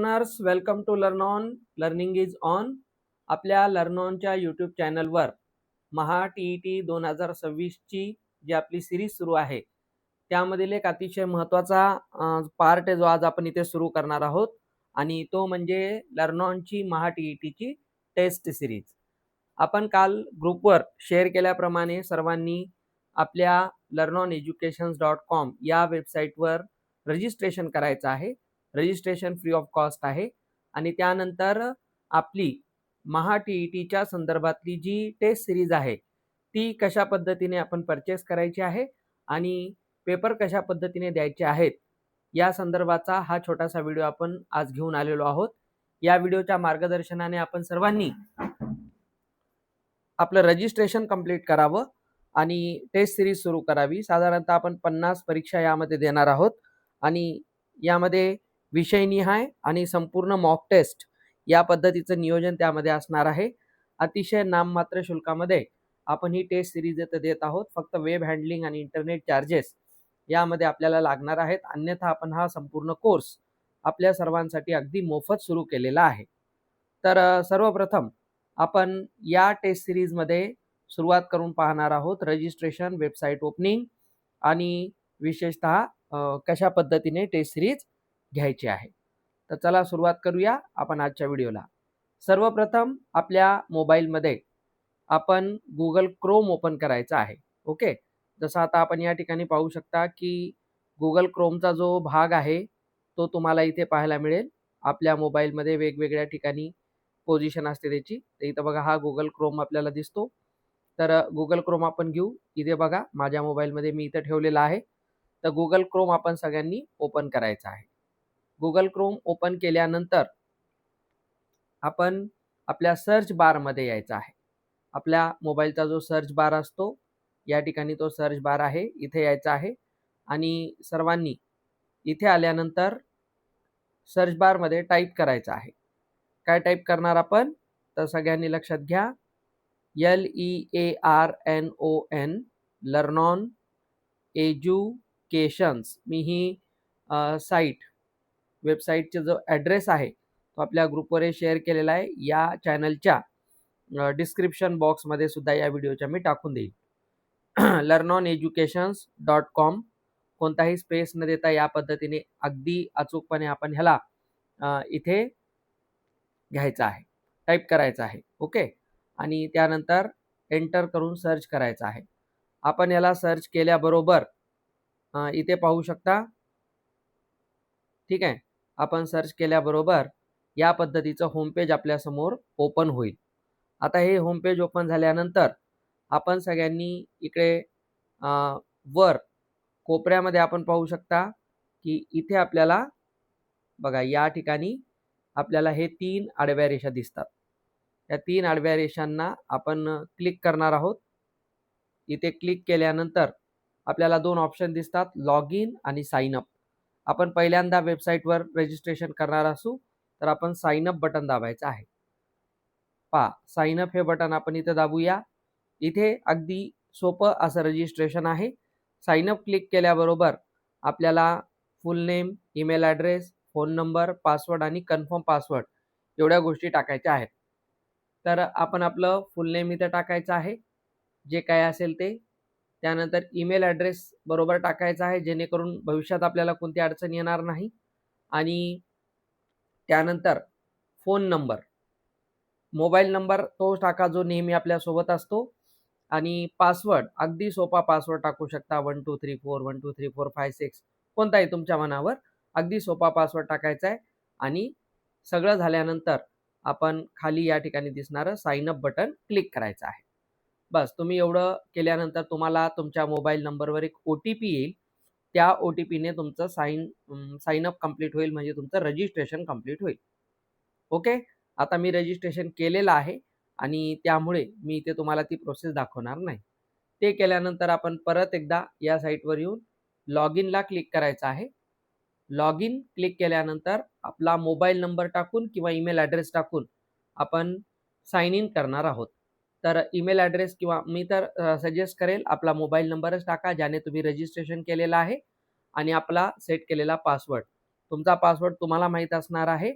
Learners, welcome to learn on. Learning is on. आपल्या learn ऑनच्या YouTube चॅनलवर Maha TET 2026ची जी आपली सिरीज सुरू आहे त्यामधील एक अतिशय महत्त्वाचा पार्ट आहे जो आज आपण इथे सुरू करणार आहोत आणि तो म्हणजे लर्न ऑनची महा TETची टेस्ट सिरीज. आपण काल ग्रुपवर शेअर केल्याप्रमाणे सर्वांनी आपल्या learnoneducations.com या वेबसाईटवर रजिस्ट्रेशन करायचं आहे. रजिस्ट्रेशन फ्री ऑफ कॉस्ट आहे आणि त्यानंतर आपली महा TETच्या संदर्भातली जी टेस्ट सिरीज आहे ती कशा पद्धतीने आपण परचेस करायची आहे आणि पेपर कशा पद्धतीने द्यायचे आहेत या संदर्भाचा हा छोटासा व्हिडिओ आपण आज घेऊन आलेलो आहोत. या व्हिडिओच्या मार्गदर्शनाने आपण सर्वांनी आपलं रजिस्ट्रेशन कंप्लीट करावं आणि टेस्ट सिरीज सुरू करावी. साधारणतः आपण 50 परीक्षा यामध्ये देणार आहोत आणि यामध्ये विषयनिहाय आणि संपूर्ण मॉक टेस्ट या पद्धतीचं नियोजन त्यामध्ये असणार आहे. अतिशय नाममात्र शुल्कामध्ये आपण ही टेस्ट सिरीज देत आहोत. फक्त वेब हँडलिंग आणि इंटरनेट चार्जेस यामध्ये आपल्याला लागणार आहेत. अन्यथा आपण हा संपूर्ण कोर्स आपल्या सर्वांसाठी अगदी मोफत सुरू केलेला आहे. तर सर्वप्रथम आपण या टेस्ट सिरीजमध्ये सुरुवात करून पाहणार आहोत रजिस्ट्रेशन, वेबसाईट ओपनिंग आणि विशेषतः कशा पद्धतीने टेस्ट सिरीज घ्यायची आहे. तर चला सुरुवात करूया आपण आजच्या व्हिडिओला. सर्वप्रथम आपल्या मोबाईलमध्ये आपण गुगल क्रोम ओपन करायचा आहे. ओके, जसं आता आपण या ठिकाणी पाहू शकता की गुगल क्रोमचा जो भाग आहे तो तुम्हाला इथे पाहायला मिळेल. आपल्या मोबाईलमध्ये वेगवेगळ्या ठिकाणी पोझिशन असते त्याची. तर इथं बघा हा गुगल क्रोम आपल्याला दिसतो. तर गुगल क्रोम आपण घेऊ. इथे बघा माझ्या मोबाईलमध्ये मी इथं ठेवलेला आहे. तर गुगल क्रोम आपण सगळ्यांनी ओपन करायचा आहे. गुगल क्रोम ओपन केल्यानंतर आपण आपल्या सर्च बारमध्ये यायचं आहे. आपल्या मोबाईलचा जो सर्च बार असतो या ठिकाणी तो सर्च बार आहे, इथे यायचा आहे आणि सर्वांनी इथे आल्यानंतर सर्च बारमध्ये टाईप करायचं आहे. काय टाईप करणार आपण? तर सगळ्यांनी लक्षात घ्या, LEARNON लर्नॉन एज्युकेशन्स. मी ही वेबसाईटचा जो ॲड्रेस आहे तो आपल्या ग्रुपवर शेअर केलेला आहे. या चॅनलच्या डिस्क्रिप्शन बॉक्समध्ये सुद्धा या व्हिडिओच्या मी टाकून देईल. learnoneducations.com कोणताही स्पेस न देता या पद्धतीने अगदी अचूकपणे आपण ह्याला इथे घ्यायचं आहे, टाईप करायचं आहे. ओके, आणि त्यानंतर एंटर करून सर्च करायचं आहे. आपण याला सर्च केल्याबरोबर इथे पाहू शकता. ठीक आहे, आपण सर्च केल्याबरोबर या पद्धतीचं होमपेज आपल्यासमोर ओपन होईल. आता हे होमपेज ओपन झाल्यानंतर आपण सगळ्यांनी इकडे वर कोपऱ्यामध्ये आपण पाहू शकता की इथे आपल्याला बघा या ठिकाणी आपल्याला हे 3 आडव्या रेषा दिसतात. या 3 आडव्या रेषांना आपण क्लिक करणार आहोत. इथे क्लिक केल्यानंतर आपल्याला 2 ऑप्शन दिसतात, लॉग इन आणि साइन अप. आपण पहिल्यांदा वेबसाईटवर रजिस्ट्रेशन करणार असू तर आपण साइन अप बटन दाबायचं आहे. पहा, साइन अप हे बटन आपण इथे दाबूया. इथे अगदी सोपं असं रजिस्ट्रेशन आहे. साइन अप क्लिक केल्याबरोबर आपल्याला फुल name, email address, phone number, password आणि कन्फर्म पासवर्ड एवढ्या गोष्टी टाकायच्या आहेत. तर आपण आपलं फुल नेम इथे टाकायचं आहे, जे काय असेल ते. त्यानंतर ईमेल ॲड्रेस बरोबर टाकायचा आहे जेणेकरून भविष्यात आपल्याला कोणती अडचण येणार नाही. आणि त्यानंतर फोन नंबर, मोबाईल नंबर तो टाका जो नेहमी आपल्यासोबत असतो. आणि पासवर्ड अगदी सोपा पासवर्ड टाकू शकता, 1234 1234 56 कोणताही तुमच्या मनावर. अगदी सोपा पासवर्ड टाकायचा आहे आणि सगळं झाल्यानंतर आपण खाली या ठिकाणी दिसणारं साइन अप बटन क्लिक करायचं आहे. बस, तुम्ही एवढं केल्यानंतर तुम्हाला तुमच्या मोबाईल नंबरवर एक OTP येईल. त्या OTPने तुमचं साइन अप कंप्लीट होईल, म्हणजे तुमचं रजिस्ट्रेशन कंप्लीट होईल. ओके, आता मी रजिस्ट्रेशन केलेलं आहे आणि त्यामुळे मी इथे तुम्हाला ती प्रोसेस दाखवणार नाही. ते केल्यानंतर आपण परत एकदा या साईटवर येऊन लॉग इनला क्लिक करायचं आहे. लॉग इन क्लिक केल्यानंतर आपला मोबाईल नंबर टाकून किंवा ईमेल ॲड्रेस टाकून आपण साइन इन करणार आहोत. तर ईमेल ॲड्रेस किंवा मी तर सजेस्ट करेल आपला मोबाईल नंबरच टाका ज्याने तुम्ही रजिस्ट्रेशन केलेलं आहे आणि आपला सेट केलेला पासवर्ड. तुमचा पासवर्ड तुम्हाला माहीत असणार आहे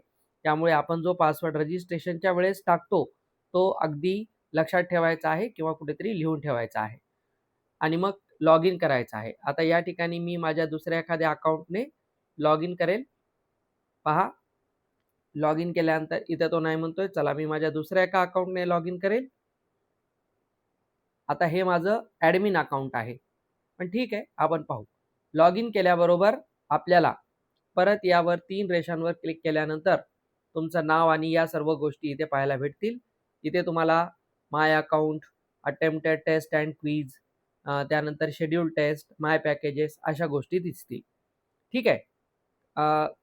त्यामुळे आपण जो पासवर्ड रजिस्ट्रेशनच्या वेळेस टाकतो तो अगदी लक्षात ठेवायचा आहे किंवा कुठेतरी लिहून ठेवायचा आहे आणि मग लॉग इन करायचं आहे. आता या ठिकाणी मी माझ्या दुसऱ्या एखाद्या अकाउंटने लॉग इन करेल. पहा, लॉग इन केल्यानंतर इथे तो नाही म्हणतोय. चला मी माझ्या दुसऱ्या एका अकाउंटने लॉग इन करेल. आता हे माझं ॲडमिन अकाउंट आहे, पण ठीक आहे, आपण पाहू. लॉग इन केल्याबरोबर आपल्याला परत यावर 3 रेषांवर क्लिक केल्यानंतर तुमचं नाव आणि या सर्व गोष्टी इथे पाहायला भेटतील. इथे तुम्हाला my account, attempted test and quiz, त्यानंतर शेड्यूल टेस्ट, माय पॅकेजेस अशा गोष्टी दिसतील. ठीक आहे.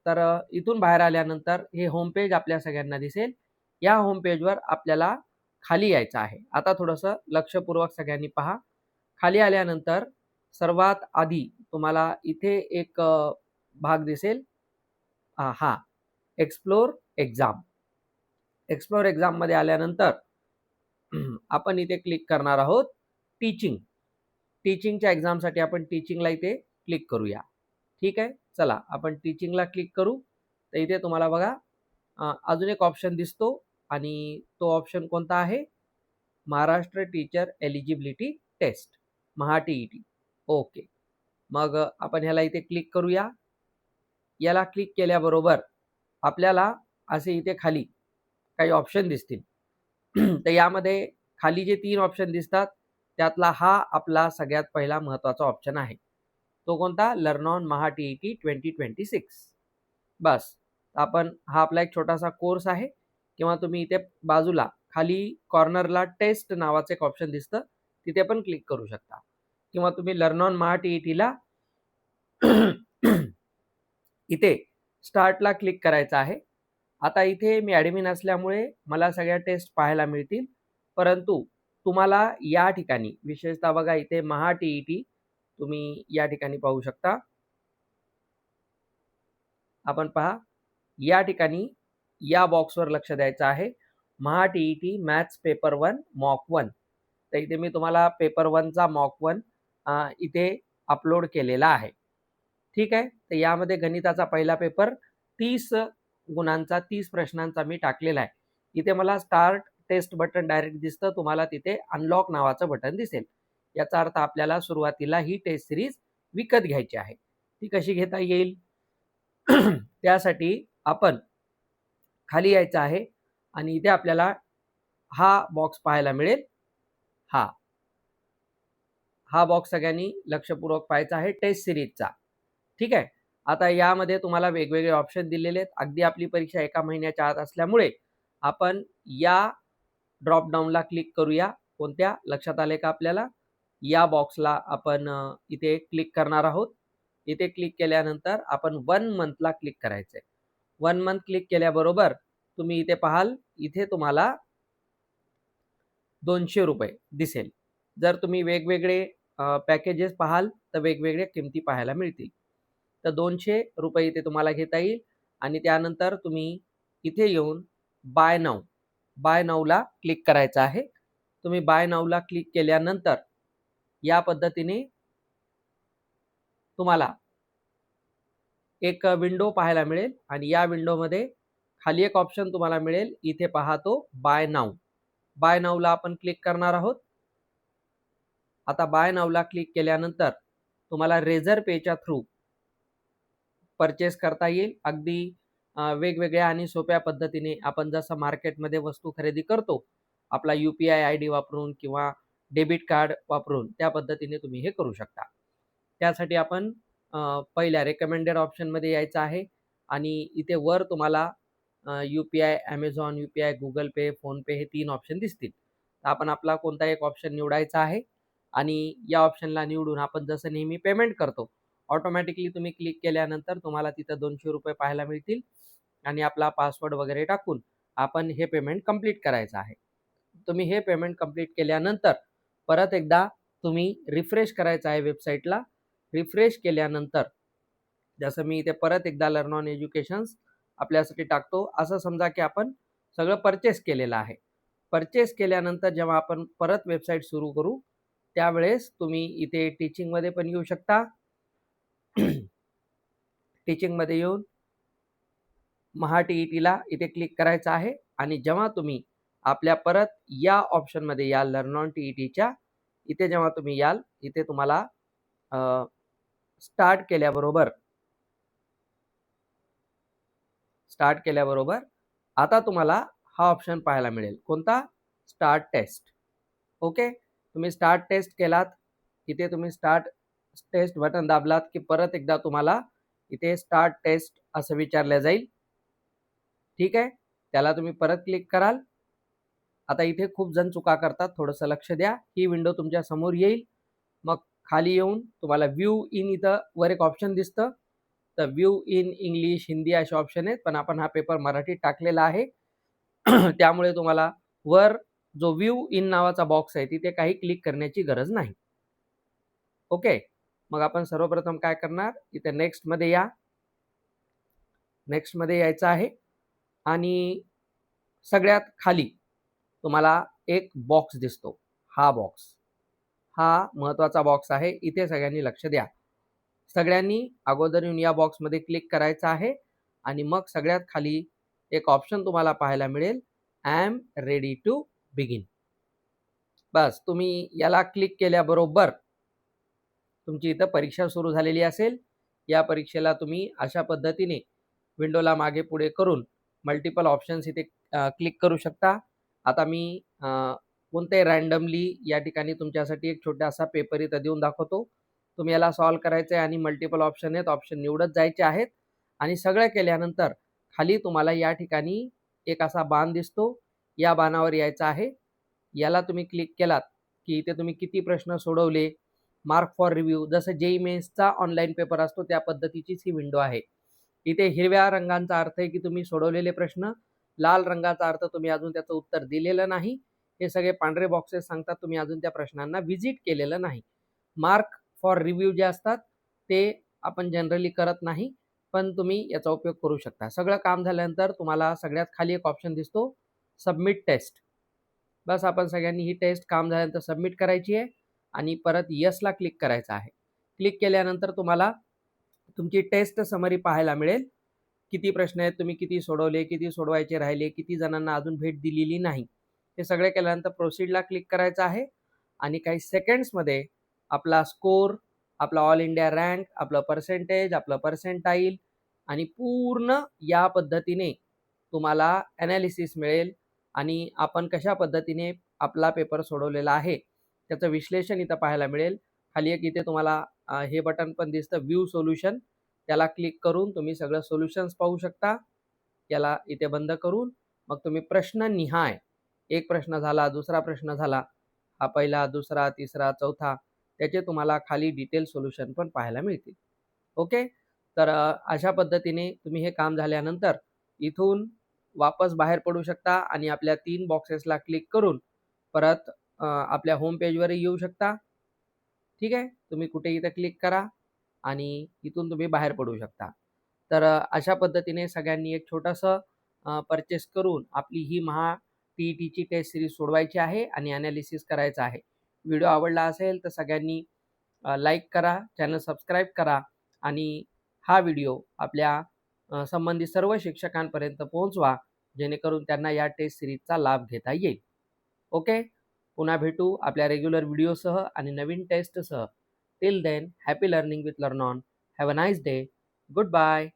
तर इथून बाहेर आल्यानंतर हे होम पेज आपल्या सगळ्यांना दिसेल. या होम पेजवर आपल्याला खाली यायचं आहे. आता थोडंसं लक्षपूर्वक सगळ्यांनी पहा. खाली आल्यानंतर सर्वात आधी तुम्हाला इथे एक भाग दिसेल. हां, एक्सप्लोर एक्झाम. एक्सप्लोर एक्झाममध्ये आल्यानंतर आपण इथे क्लिक करणार आहोत टीचिंग. टीचिंगच्या एक्झामसाठी आपण टीचिंगला इथे क्लिक करूया. ठीक आहे. चला आपण टीचिंगला क्लिक करू. तर इथे तुम्हाला बघा अजून एक ऑप्शन दिसतो आणि तो ऑप्शन कोणता आहे? Maharashtra teacher eligibility test, MahaTET. Okay. मग आपण ह्याला इथे क्लिक करूया. याला क्लिक केल्याबरोबर आपल्याला असे इथे खाली काही ऑप्शन दिसतील. तर यामध्ये खाली जे 3 ऑप्शन दिसतात त्यातला हा आपला सगळ्यात पहिला महत्त्वाचा ऑप्शन आहे. तो कोणता? Learn on महा-टी-ई-टी 2026. बस आपण हा आपला एक छोटासा कोर्स आहे किंवा तुम्ही इथे बाजूला खाली कॉर्नरला टेस्ट नावाचं एक ऑप्शन दिसतं, तिथे पण क्लिक करू शकता किंवा तुम्ही लर्न ऑन महा-टी-ई-टीला इथे स्टार्टला क्लिक करायचं आहे. आता इथे मी ॲडमिन असल्यामुळे मला सगळ्या टेस्ट पाहायला मिळतील, परंतु तुम्हाला या ठिकाणी विशेषतः बघा इथे महा-टी-ई-टी तुम्ही या ठिकाणी पाहू शकता. आपण पहा, या ठिकाणी या बॉक्सवर लक्ष द्यायचं आहे. महा-टी-ई-टी मॅथ्स पेपर 1 मॉक 1. तर इथे मी तुम्हाला पेपर 1चा मॉक 1 इथे अपलोड केलेला आहे. ठीक आहे. तर यामध्ये गणिताचा पहिला पेपर 30 गुणांचा 30 प्रश्नांचा मी टाकलेला आहे. इथे मला स्टार्ट टेस्ट बटन डायरेक्ट दिसतं. तुम्हाला तिथे अनलॉक नावाचं बटन दिसेल. याचा अर्थ आपल्याला सुरुवातीला ही टेस्ट सिरीज विकत घ्यायची आहे. ती कशी घेता येईल? त्यासाठी आपण खाली यायचं आहे आणि इथे आपल्याला हा बॉक्स पाहायला मिळेल. हा बॉक्स सगळ्यांनी लक्षपूर्वक पाहायचा आहे टेस्ट सिरीजचा. ठीक आहे. आता यामध्ये तुम्हाला वेगवेगळे ऑप्शन दिलेले आहेत. अगदी आपली परीक्षा 1 महिन्याच्या आत असल्यामुळे आपण या ड्रॉप डाऊनला क्लिक करूया. कोणत्या? लक्षात आले का आपल्याला? या बॉक्सला आपण इथे क्लिक करणार आहोत. इथे क्लिक केल्यानंतर आपण 1 मंथला क्लिक करायचं आहे. 1 मंथ क्लिक केल्याबरोबर तुम्ही इथे पाहाल, इथे तुम्हाला ₹200 दिसेल. जर तुम्ही वेगवेगळे पॅकेजेस पाहाल तर वेगवेगळ्या किमती पाहायला मिळतील. तर ₹200 इथे तुम्हाला घेता येईल आणि त्यानंतर तुम्ही इथे येऊन बाय नाऊला क्लिक करायचं आहे. तुम्ही बाय नाऊला क्लिक केल्यानंतर या पद्धतीने तुम्हाला एक विंडो पाहायला मिळेल आणि या विंडोमध्ये खाली एक ऑप्शन तुम्हाला मिळेल. इथे पहा तो बाय नाऊला आपण क्लिक करणार आहोत. आता बाय नाऊला क्लिक केल्यानंतर तुम्हाला रेझर पेच्या थ्रू परचेस करता येईल. अगदी वेगवेगळ्या आणि सोप्या पद्धतीने आपण जसं मार्केटमध्ये वस्तू खरेदी करतो, आपला UPI ID वापरून किंवा डेबिट कार्ड वापरून त्या पद्धतीने तुम्ही हे करू शकता. त्यासाठी आपण पहिल्या रेकमेंडेड ऑप्शनमध्ये यायचं आहे आणि इथे वर तुम्हाला UPI, Amazon UPI, Google Pay, PhonePe हे 3 ऑप्शन दिसतील. तर आपण आपला कोणता एक ऑप्शन निवडायचा आहे आणि या ऑप्शनला निवडून आपण जसं नेहमी पेमेंट करतो, ऑटोमॅटिकली तुम्ही क्लिक केल्यानंतर तुम्हाला तिथं ₹200 पाहायला मिळतील आणि आपला पासवर्ड वगैरे टाकून आपण हे पेमेंट कंप्लीट करायचं आहे. तुम्ही हे पेमेंट कंप्लीट केल्यानंतर परत एकदा तुम्ही रिफ्रेश करायचं आहे वेबसाईटला. रिफ्रेश केल्यानंतर जसं मी इथे परत एकदा लर्न ऑन एज्युकेशन्स आपल्यासाठी टाकतो. असं समजा की आपण सगळं परचेस केलेलं आहे. परचेस केल्यानंतर जेव्हा आपण परत वेबसाईट सुरू करू त्यावेळेस तुम्ही इथे टीचिंगमध्ये पण येऊ शकता. टीचिंगमध्ये येऊन महा TETला इथे क्लिक करायचं आहे आणि जेव्हा तुम्ही आपल्या परत या ऑप्शनमध्ये याल लर्न ऑन TETच्या इथे जेव्हा तुम्ही याल इथे तुम्हाला स्टार्ट केल्याबरोबर आता तुम्हाला हा ऑप्शन पाहायला मिळेल. कोणता? Start test. ओके. तुम्ही स्टार्ट टेस्ट केलात. इथे तुम्ही स्टार्ट टेस्ट बटन दाबलात की परत एकदा तुम्हाला इथे स्टार्ट टेस्ट असं विचारलं जाईल. ठीक आहे. त्याला तुम्ही परत क्लिक कराल. आता इथे खूप जण चुका करतात. थोडंसं लक्ष द्या. ही विंडो तुमच्या समोर येईल. मग खाली येऊन तुम्हाला व्ह्यू इन इथं वर एक ऑप्शन दिसतं. तर व्ह्यू इन इंग्लिश, हिंदी असे ऑप्शन आहेत. पण आपण हा पेपर मराठीत टाकलेला आहे. त्यामुळे तुम्हाला वर जो व्ह्यू इन नावाचा बॉक्स आहे तिथे काही क्लिक करण्याची गरज नाही. ओके. मग आपण सर्वप्रथम काय करणार? इथे नेक्स्टमध्ये या. नेक्स्टमध्ये यायचं आहे आणि सगळ्यात खाली तुम्हाला एक बॉक्स दिसतो. हा बॉक्स. हा महत्त्वाचा बॉक्स आहे. इथे सगळ्यांनी लक्ष द्या. सगळ्यांनी अगोदर येऊन या बॉक्समध्ये क्लिक करायचं आहे आणि मग सगळ्यात खाली एक ऑप्शन तुम्हाला पाहायला मिळेल. I am ready to begin. बस तुम्ही याला क्लिक केल्याबरोबर तुमची इथं परीक्षा सुरू झालेली असेल. या परीक्षेला तुम्ही अशा पद्धतीने विंडोला मागे पुढे करून मल्टिपल ऑप्शन्स इथे क्लिक करू शकता. आता मी कोणते रँडमली या ठिकाणी तुमच्यासाठी एक छोटासा पेपर इथं देऊन दाखवतो. तुम्ही याला सॉल्व करायचं आहे आणि मल्टिपल ऑप्शन आहेत. ऑप्शन निवडत जायचे आहेत आणि सगळं केल्यानंतर खाली तुम्हाला या ठिकाणी एक असा बाण दिसतो. या बाणावर यायचं आहे. याला तुम्ही क्लिक केलात की इथे तुम्ही किती प्रश्न सोडवले, मार्क फॉर रिव्ह्यू, जसं JEE मेन्सचा ऑनलाईन पेपर असतो त्या पद्धतीचीच ही विंडो आहे. इथे हिरव्या रंगाचा अर्थ आहे की तुम्ही सोडवलेले प्रश्न, लाल रंगाचा अर्थ तुम्ही अजून त्याचं उत्तर दिलेलं नाही. हे सगळे पांढरे बॉक्सेस सांगतात तुम्ही अजून त्या प्रश्नांना व्हिजिट केलेलं नाही. मार्क फॉर रिव्ह्यू जे असतात ते आपण जनरली करत नाही, पण तुम्ही याचा उपयोग करू शकता. सगळं काम झाल्यानंतर तुम्हाला सगळ्यात खाली एक ऑप्शन दिसतो, सबमिट टेस्ट. बस आपण सगळ्यांनी ही टेस्ट काम झाल्यानंतर सबमिट करायची आहे आणि परत येसला क्लिक करायचं आहे. क्लिक केल्यानंतर तुम्हाला तुमची टेस्ट समरी पाहायला मिळेल. किती प्रश्न आहेत, तुम्ही किती सोडवले, किती सोडवायचे राहिले, किती जणांना अजून भेट दिलेली नाही. हे सगळे केल्यानंतर प्रोसीडला क्लिक करायचं आहे आणि काही सेकंड्समध्ये आपला स्कोर, आपला ऑल इंडिया रँक, आपलं पर्सेंटेज, आपलं पर्सेंटाईल आणि पूर्ण या पद्धतीने तुम्हाला ॲनालिसिस मिळेल आणि आपण कशा पद्धतीने आपला पेपर सोडवलेला आहे त्याचं विश्लेषण इथं पाहायला मिळेल. खाली एक इथे तुम्हाला हे बटन पण दिसतं व्ह्यू सोल्युशन. त्याला क्लिक करून तुम्ही सगळं सोल्युशन्स पाहू शकता. याला इथे बंद करून मग तुम्ही प्रश्न निहाय एक प्रश्न झाला, दुसरा प्रश्न झाला, हा पहिला, दुसरा, तिसरा, चौथा, त्याचे तुम्हाला खाली डिटेल सोल्युशन पण पाहायला मिळतील. ओके. तर अशा पद्धतीने तुम्ही हे काम झाल्यानंतर इथून वापस बाहेर पडू शकता आणि आपल्या 3 बॉक्सेसला क्लिक करून परत आपल्या होम पेजवरही येऊ शकता. ठीक आहे. तुम्ही कुठे इथं क्लिक करा आणि इथून तुम्ही बाहेर पडू शकता. तर अशा पद्धतीने सगळ्यांनी एक छोटंसं परचेस करून आपली ही महा TETची टेस्ट सीरीज सोडवायची आहे आणि ॲनालिसिस करायचं आहे. व्हिडिओ आवडला असेल तर सगळ्यांनी लाईक करा, चॅनल सबस्क्राईब करा आणि हा व्हिडिओ आपल्या संबंधित सर्व शिक्षकांपर्यंत पोहोचवा, जेणेकरून त्यांना या टेस्ट सीरीजचा लाभ घेता येईल. ओके. पुन्हा भेटू आपल्या रेग्युलर व्हिडिओसह आणि नवीन टेस्टसह. Till then happy learning with Learn On. Have a nice day. Good bye.